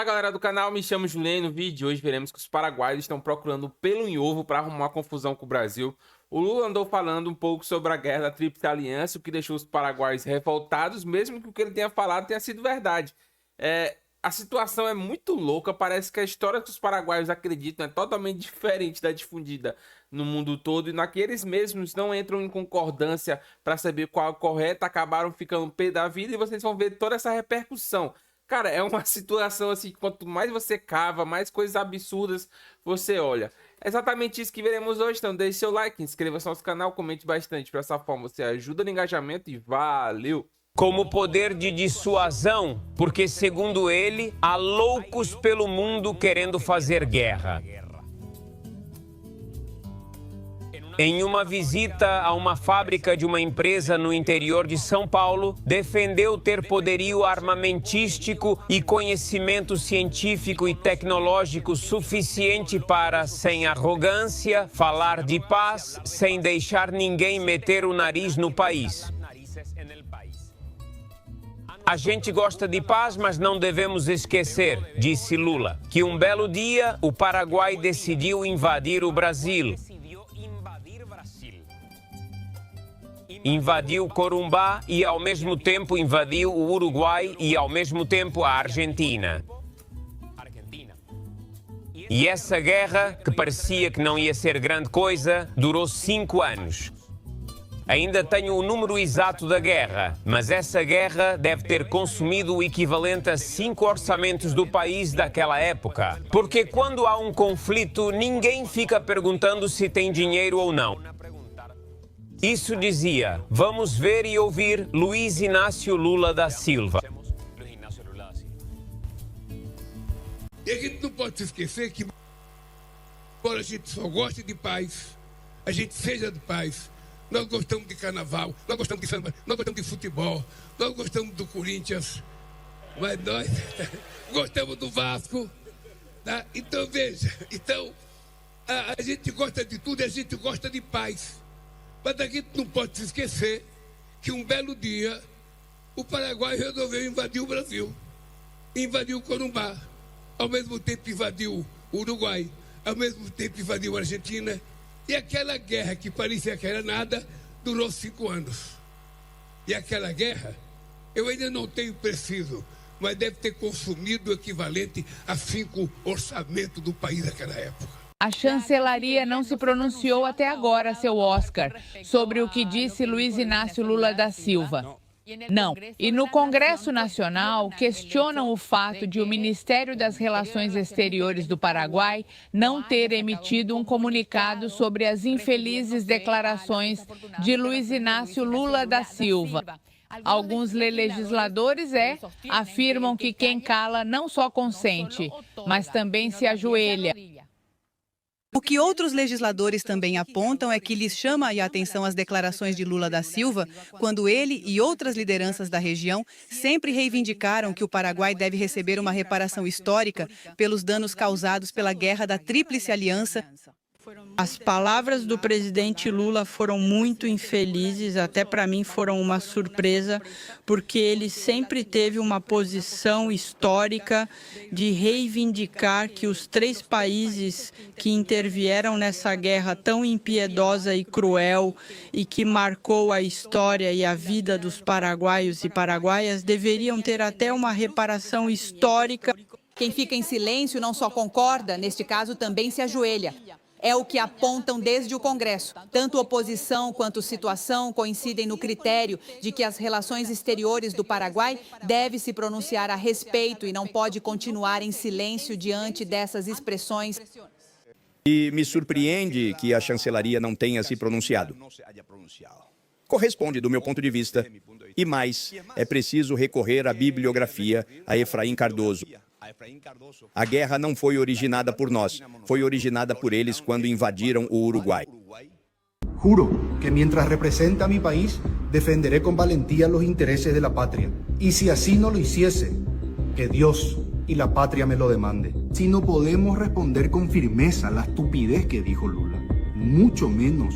Fala galera do canal, me chamo Juliano e no vídeo de hoje veremos que os paraguaios estão procurando pelo em ovo para arrumar confusão com o Brasil. O Lula andou falando um pouco sobre a guerra da Tríplice Aliança, o que deixou os paraguaios revoltados, mesmo que o que ele tenha falado tenha sido verdade. A situação é muito louca, parece que a história que os paraguaios acreditam é totalmente diferente da difundida no mundo todo, e naqueles mesmos não entram em concordância para saber qual é a correta, acabaram ficando pé da vida e vocês vão ver toda essa repercussão. Cara, é uma situação assim, quanto mais você cava, mais coisas absurdas você olha. É exatamente isso que veremos hoje, então deixe seu like, inscreva-se no nosso canal, comente bastante, para essa forma você ajuda no engajamento e valeu! Como poder de dissuasão, porque segundo ele, há loucos pelo mundo querendo fazer guerra. Em uma visita a uma fábrica de uma empresa no interior de São Paulo, defendeu ter poderio armamentístico e conhecimento científico e tecnológico suficiente para, sem arrogância, falar de paz, sem deixar ninguém meter o nariz no país. A gente gosta de paz, mas não devemos esquecer, disse Lula, que um belo dia o Paraguai decidiu invadir o Brasil. Invadiu Corumbá e ao mesmo tempo invadiu o Uruguai e ao mesmo tempo a Argentina. E essa guerra, que parecia que não ia ser grande coisa, durou 5 anos. Ainda tenho o número exato da guerra, mas essa guerra deve ter consumido o equivalente a 5 orçamentos do país daquela época. Porque quando há um conflito, ninguém fica perguntando se tem dinheiro ou não. Isso dizia, vamos ver e ouvir Luiz Inácio Lula da Silva. E a gente não pode se esquecer que, embora a gente só goste de paz, a gente seja de paz. Nós gostamos de carnaval, nós gostamos de samba, nós gostamos de futebol, nós gostamos do Corinthians, mas nós gostamos do Vasco, tá? Então veja, a gente gosta de tudo e a gente gosta de paz. Mas a gente não pode se esquecer que um belo dia o Paraguai resolveu invadir o Brasil, invadiu o Corumbá, ao mesmo tempo invadiu o Uruguai, ao mesmo tempo invadiu a Argentina. E aquela guerra que parecia que era nada, durou 5 anos. E aquela guerra, eu ainda não tenho preciso, mas deve ter consumido o equivalente a 5 orçamentos do país naquela época. A chancelaria não se pronunciou até agora, seu Oscar, sobre o que disse Luiz Inácio Lula da Silva. Não. E no Congresso Nacional questionam o fato de o Ministério das Relações Exteriores do Paraguai não ter emitido um comunicado sobre as infelizes declarações de Luiz Inácio Lula da Silva. Alguns legisladores afirmam que quem cala não só consente, mas também se ajoelha. O que outros legisladores também apontam é que lhes chama a atenção as declarações de Lula da Silva, quando ele e outras lideranças da região sempre reivindicaram que o Paraguai deve receber uma reparação histórica pelos danos causados pela Guerra da Tríplice Aliança. As palavras do presidente Lula foram muito infelizes, até para mim foram uma surpresa, porque ele sempre teve uma posição histórica de reivindicar que os 3 países que intervieram nessa guerra tão impiedosa e cruel e que marcou a história e a vida dos paraguaios e paraguaias deveriam ter até uma reparação histórica. Quem fica em silêncio não só concorda, neste caso também se ajoelha. É o que apontam desde o Congresso. Tanto oposição quanto situação coincidem no critério de que as relações exteriores do Paraguai devem se pronunciar a respeito e não pode continuar em silêncio diante dessas expressões. E me surpreende que a chancelaria não tenha se pronunciado. Corresponde do meu ponto de vista. E mais, é preciso recorrer à bibliografia, a Efraim Cardoso. A guerra não foi originada por nós, foi originada por eles quando invadiram o Uruguai. Juro que mientras represente a mi país, defenderé con valentía los intereses de la patria. Y si así no lo hiciese, que Dios y la patria me lo demande. Si no podemos responder con firmeza a la estupidez que dijo Lula, mucho menos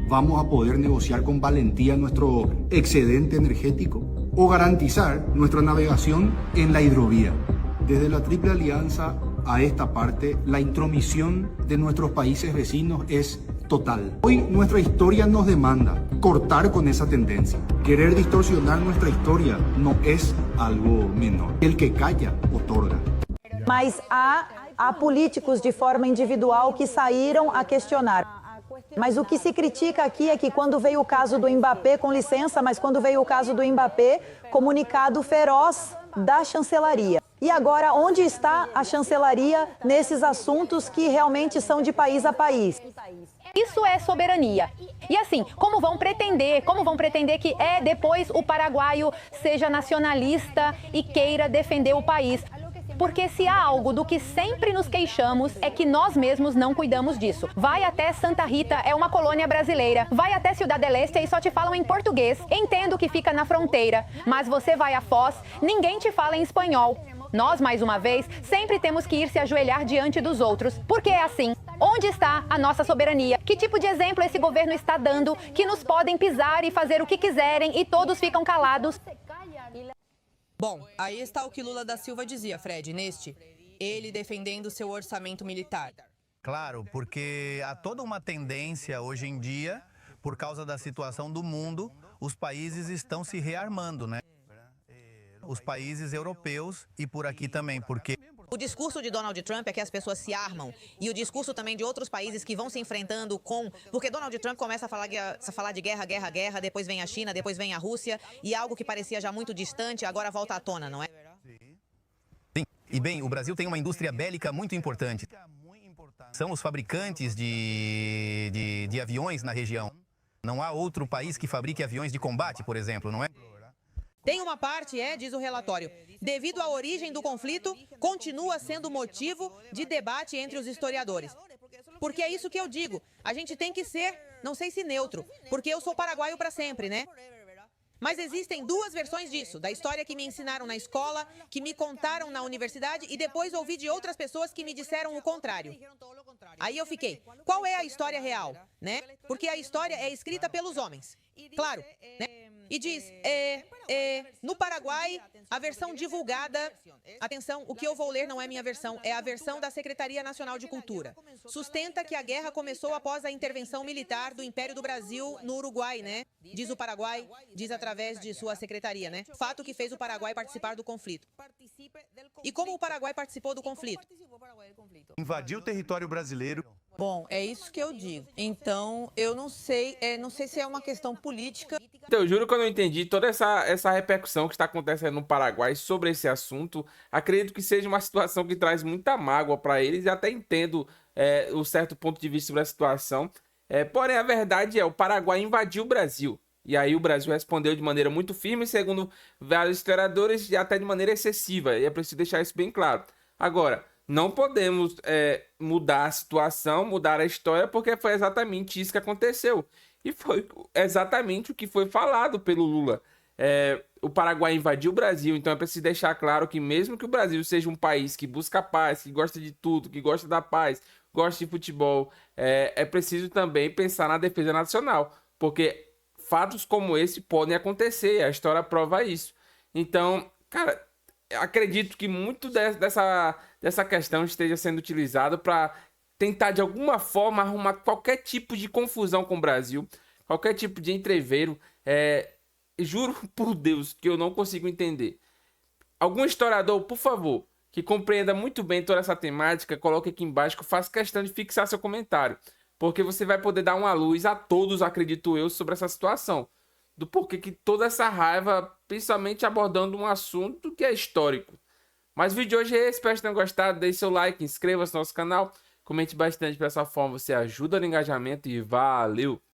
vamos a poder negociar con valentía nuestro excedente energético o garantizar nuestra navegación en la hidrovía. Desde la Triple Alianza a esta parte, la intromisión de nuestros países vecinos es total. Hoy nuestra historia nos demanda cortar con esa tendencia. Querer distorsionar nuestra historia no es algo menor. El que calla, otorga. Mas há políticos de forma individual que saíram a questionar. Mas o que se critica aqui é que quando veio o caso do Mbappé, com licença, mas quando veio o caso do Mbappé, comunicado feroz da chancelaria. E agora, onde está a chancelaria nesses assuntos que realmente são de país a país? Isso é soberania. E assim, como vão pretender que depois o paraguaio seja nacionalista e queira defender o país? Porque se há algo do que sempre nos queixamos é que nós mesmos não cuidamos disso. Vai até Santa Rita, é uma colônia brasileira. Vai até Ciudad del Este e só te falam em português. Entendo que fica na fronteira, mas você vai a Foz, ninguém te fala em espanhol. Nós, mais uma vez, sempre temos que ir se ajoelhar diante dos outros. Porque é assim. Onde está a nossa soberania? Que tipo de exemplo esse governo está dando que nos podem pisar e fazer o que quiserem e todos ficam calados? Bom, aí está o que Lula da Silva dizia, Fred, ele defendendo seu orçamento militar. Claro, porque há toda uma tendência hoje em dia, por causa da situação do mundo, os países estão se rearmando, né? Os países europeus e por aqui também, porque... O discurso de Donald Trump é que as pessoas se armam. E o discurso também de outros países que vão se enfrentando com... Porque Donald Trump começa a falar de guerra, depois vem a China, depois vem a Rússia, e algo que parecia já muito distante agora volta à tona, não é? Sim, e bem, o Brasil tem uma indústria bélica muito importante. São os fabricantes de aviões na região. Não há outro país que fabrique aviões de combate, por exemplo, não é? Tem uma parte, diz o relatório, devido à origem do conflito, continua sendo motivo de debate entre os historiadores. Porque é isso que eu digo, a gente tem que ser, não sei se neutro, porque eu sou paraguaio para sempre, né? Mas existem duas versões disso, da história que me ensinaram na escola, que me contaram na universidade e depois ouvi de outras pessoas que me disseram o contrário. Aí eu fiquei, qual é a história real, né? Porque a história é escrita pelos homens, claro, né? E diz, no Paraguai, a versão divulgada, atenção, o que eu vou ler não é minha versão, é a versão da Secretaria Nacional de Cultura. Sustenta que a guerra começou após a intervenção militar do Império do Brasil no Uruguai, né? Diz o Paraguai, diz através de sua secretaria, né? Fato que fez o Paraguai participar do conflito. E como o Paraguai participou do conflito? Invadiu o território brasileiro. Bom, é isso que eu digo. Então, eu não sei se é uma questão política. Então, eu juro que eu não entendi toda essa repercussão que está acontecendo no Paraguai sobre esse assunto. Acredito que seja uma situação que traz muita mágoa para eles e até entendo o certo ponto de vista sobre a situação. Porém, a verdade o Paraguai invadiu o Brasil. E aí o Brasil respondeu de maneira muito firme, segundo vários historiadores, e até de maneira excessiva. E é preciso deixar isso bem claro. Agora, não podemos mudar a situação, mudar a história, porque foi exatamente isso que aconteceu. E foi exatamente o que foi falado pelo Lula. O Paraguai invadiu o Brasil, então é preciso deixar claro que mesmo que o Brasil seja um país que busca paz, que gosta de tudo, que gosta da paz, gosta de futebol, é preciso também pensar na defesa nacional, porque fatos como esse podem acontecer, a história prova isso. Então, cara, acredito que muito dessa questão esteja sendo utilizado para tentar de alguma forma arrumar qualquer tipo de confusão com o Brasil, qualquer tipo de entreveiro. Juro por Deus que eu não consigo entender. Algum historiador, por favor, que compreenda muito bem toda essa temática, coloque aqui embaixo que eu faço questão de fixar seu comentário, porque você vai poder dar uma luz a todos, acredito eu, sobre essa situação, do porquê que toda essa raiva, principalmente abordando um assunto que é histórico. Mas o vídeo de hoje é esse, espero que tenham gostado, deixe seu like, inscreva-se no nosso canal, comente bastante, dessa forma você ajuda no engajamento e valeu!